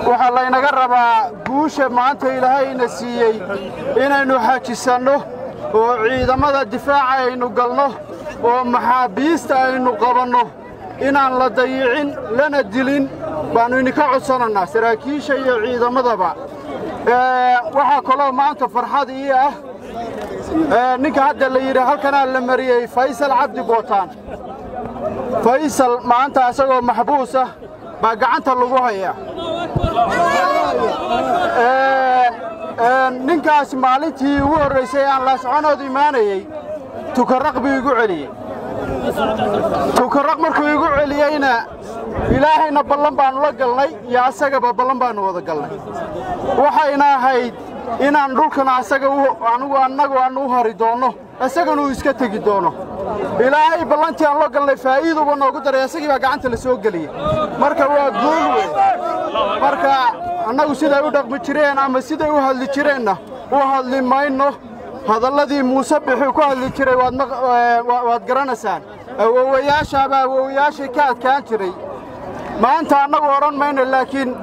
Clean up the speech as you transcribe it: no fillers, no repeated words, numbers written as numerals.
waxaa la inaga rabaa guusha maanta Ilaahayna siiyay inaynu xajisano oo ciidamada difaaca aynu galno oo maxaabiista aynu qabanno inaan la dayicin lana dilin baanu idinka codsananaa saraakiisha iyo ciidamadaba waxaa kaloo maanta farxad ii ah ninka hadda la yiri halkana la mariyay Faysal Cabdi Bootaan Faysal maanta asagoo maxbuus ah ba gacanta lagu hayaa ninkaas maalintii ugu horeysay aan la soconaad iimaanayay tukaraq buu igu celiyay tukaraq markuu igu celiyayna ilaahayna ballan baan la galnay iyo asagaba ballan baan wada galnay waxayna ahayd inaan dhulkana asaga anagu aanu hari doono asagana uu iska tagi doono ilaahay ballantii aan la galnay faa'iido noogu daray asagii baa gacanta la soo galiyay marka waa guul weyn marka anagu sida u dhaqmi jireen ama sida u hadli jireenna u hadli mayno hadalladii Muuse bixi ku hadli jiray waad garanaysaan awoowayaasha ka adkaan jiray maanta anagu oran mayno laakiin